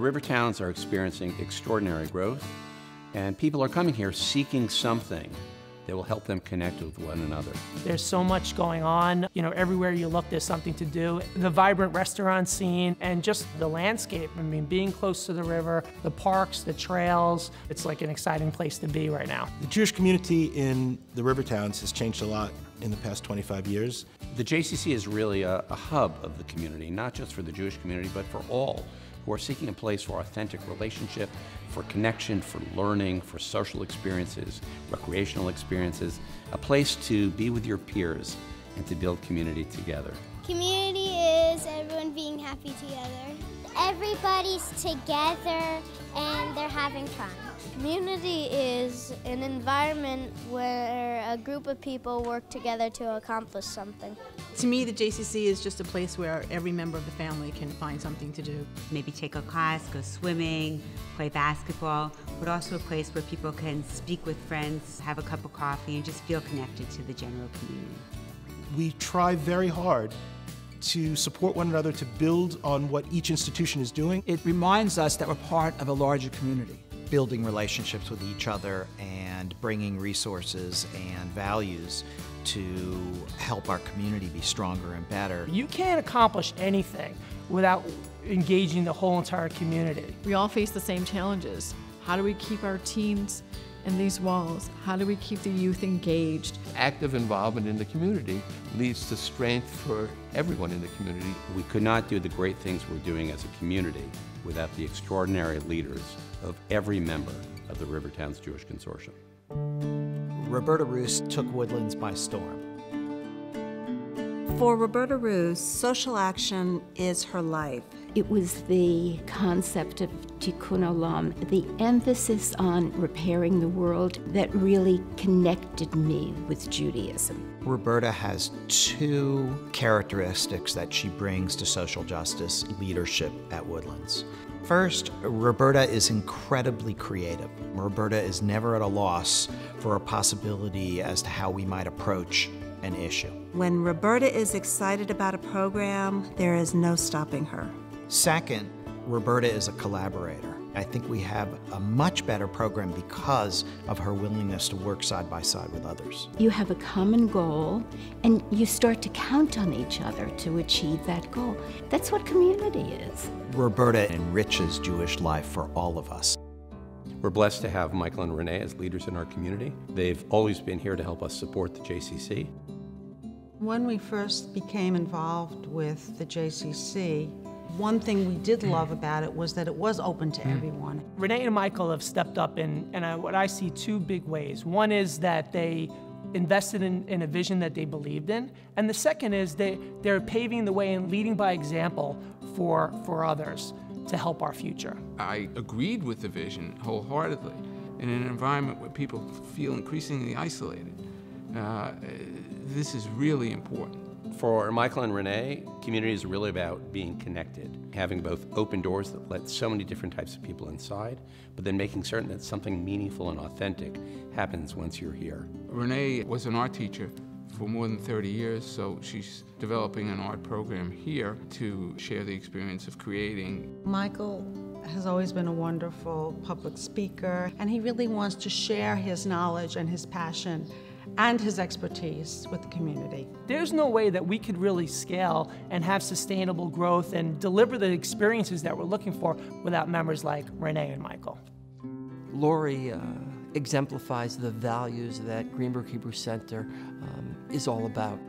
river towns are experiencing extraordinary growth, and people are coming here seeking something that will help them connect with one another. There's so much going on. You know, everywhere you look, there's something to do. The vibrant restaurant scene and just the landscape. I mean, being close to the river, the parks, the trails, it's like an exciting place to be right now. The Jewish community in the river towns has changed a lot in the past 25 years. The JCC is really a hub of the community, not just for the Jewish community, but for all who are seeking a place for authentic relationship, for connection, for learning, for social experiences, recreational experiences, a place to be with your peers and to build community together. Community is everyone being happy together. Everybody's together and they're having fun. Community is an environment where a group of people work together to accomplish something. To me, the JCC is just a place where every member of the family can find something to do. Maybe take a class, go swimming, play basketball, but also a place where people can speak with friends, have a cup of coffee, and just feel connected to the general community. We try very hard to support one another, to build on what each institution is doing. It reminds us that we're part of a larger community. Building relationships with each other and bringing resources and values to help our community be stronger and better. You can't accomplish anything without engaging the whole entire community. We all face the same challenges. How do we keep our teens in these walls? How do we keep the youth engaged? Active involvement in the community leads to strength for everyone in the community. We could not do the great things we're doing as a community without the extraordinary leaders of every member of the River Towns Jewish Consortium. Roberta Roos took Woodlands by storm. For Roberta Roos, social action is her life. It was the concept of tikkun olam, the emphasis on repairing the world, that really connected me with Judaism. Roberta has two characteristics that she brings to social justice leadership at Woodlands. First, Roberta is incredibly creative. Roberta is never at a loss for a possibility as to how we might approach an issue. When Roberta is excited about a program, there is no stopping her. Second, Roberta is a collaborator. I think we have a much better program because of her willingness to work side by side with others. You have a common goal, and you start to count on each other to achieve that goal. That's what community is. Roberta enriches Jewish life for all of us. We're blessed to have Michael and Renee as leaders in our community. They've always been here to help us support the JCC. When we first became involved with the JCC, one thing we did love about it was that it was open to everyone. Renee and Michael have stepped up in what I see two big ways. One is that they invested in a vision that they believed in, and the second is they're paving the way and leading by example for others to help our future. I agreed with the vision wholeheartedly. In an environment where people feel increasingly isolated, this is really important. For Michael and Renee, community is really about being connected, having both open doors that let so many different types of people inside, but then making certain that something meaningful and authentic happens once you're here. Renee was an art teacher for more than 30 years, so she's developing an art program here to share the experience of creating. Michael has always been a wonderful public speaker, and he really wants to share his knowledge and his passion and his expertise with the community. There's no way that we could really scale and have sustainable growth and deliver the experiences that we're looking for without members like Renee and Michael. Lori exemplifies the values that Greenberg Hebrew Center is all about.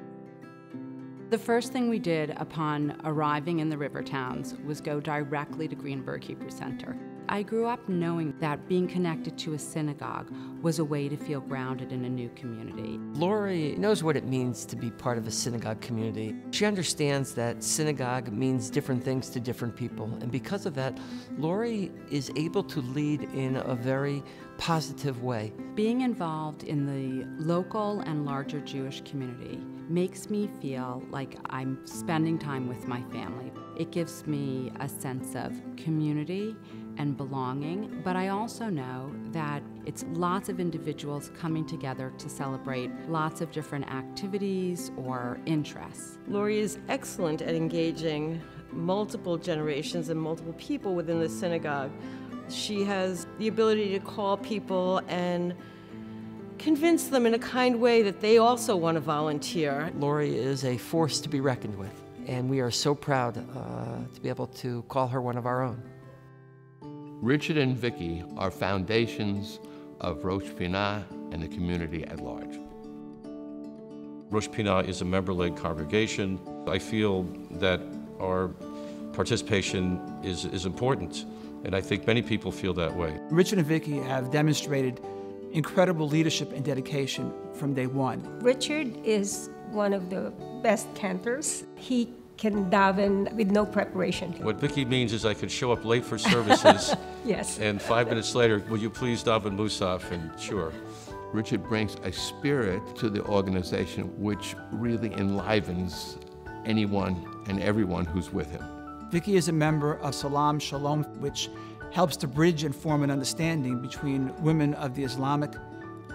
The first thing we did upon arriving in the river towns was go directly to Greenberg Hebrew Center. I grew up knowing that being connected to a synagogue was a way to feel grounded in a new community. Lori knows what it means to be part of a synagogue community. She understands that synagogue means different things to different people, and because of that, Lori is able to lead in a very positive way. Being involved in the local and larger Jewish community makes me feel like I'm spending time with my family. It gives me a sense of community and belonging, but I also know that it's lots of individuals coming together to celebrate lots of different activities or interests. Lori is excellent at engaging multiple generations and multiple people within the synagogue. She has the ability to call people and convince them in a kind way that they also want to volunteer. Lori is a force to be reckoned with, and we are so proud to be able to call her one of our own. Richard and Vicki are foundations of Rosh Pinah and the community at large. Rosh Pinah is a member-led congregation. I feel that our participation is important, and I think many people feel that way. Richard and Vicki have demonstrated incredible leadership and dedication from day one. Richard is one of the best cantors. He can daven with no preparation. What Vicki means is I could show up late for services, yes, and 5 minutes later, will you please daven Musaf? And sure. Richard brings a spirit to the organization which really enlivens anyone and everyone who's with him. Vicki is a member of Salam Shalom, which helps to bridge and form an understanding between women of the Islamic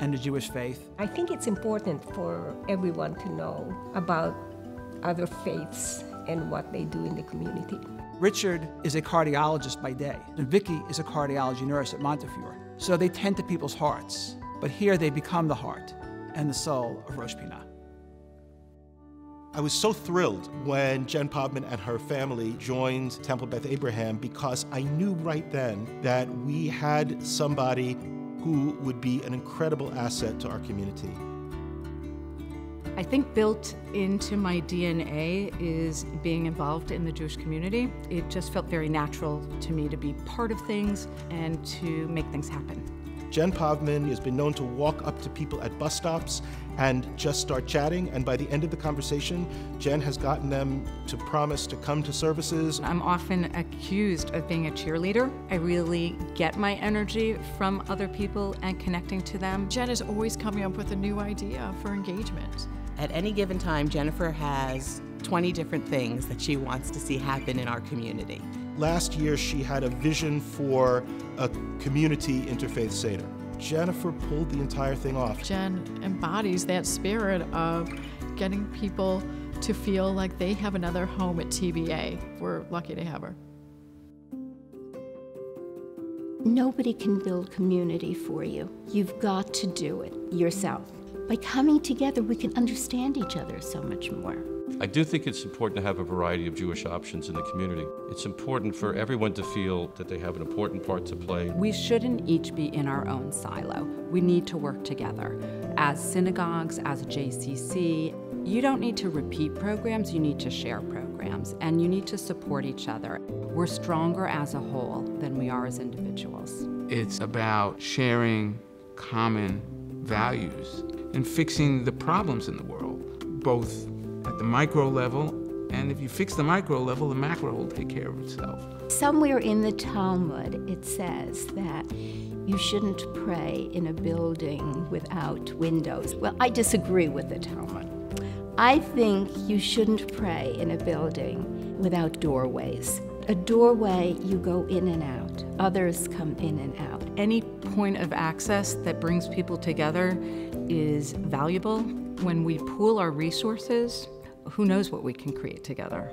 and the Jewish faith. I think it's important for everyone to know about other faiths and what they do in the community. Richard is a cardiologist by day, and Vicki is a cardiology nurse at Montefiore. So they tend to people's hearts, but here they become the heart and the soul of Rosh Pinah. I was so thrilled when Jen Pobman and her family joined Temple Beth Abraham, because I knew right then that we had somebody who would be an incredible asset to our community. I think built into my DNA is being involved in the Jewish community. It just felt very natural to me to be part of things and to make things happen. Jen Povman has been known to walk up to people at bus stops and just start chatting, and by the end of the conversation, Jen has gotten them to promise to come to services. I'm often accused of being a cheerleader. I really get my energy from other people and connecting to them. Jen is always coming up with a new idea for engagement. At any given time, Jennifer has 20 different things that she wants to see happen in our community. Last year, she had a vision for a community interfaith Seder. Jennifer pulled the entire thing off. Jen embodies that spirit of getting people to feel like they have another home at TBA. We're lucky to have her. Nobody can build community for you. You've got to do it yourself. By coming together, we can understand each other so much more. I do think it's important to have a variety of Jewish options in the community. It's important for everyone to feel that they have an important part to play. We shouldn't each be in our own silo. We need to work together. As synagogues, as a JCC, you don't need to repeat programs, you need to share programs, and you need to support each other. We're stronger as a whole than we are as individuals. It's about sharing common values and fixing the problems in the world, both at the micro level, and if you fix the micro level, the macro will take care of itself. Somewhere in the Talmud, it says that you shouldn't pray in a building without windows. Well, I disagree with the Talmud. I think you shouldn't pray in a building without doorways. A doorway, you go in and out. Others come in and out. Any point of access that brings people together is valuable. When we pool our resources, who knows what we can create together.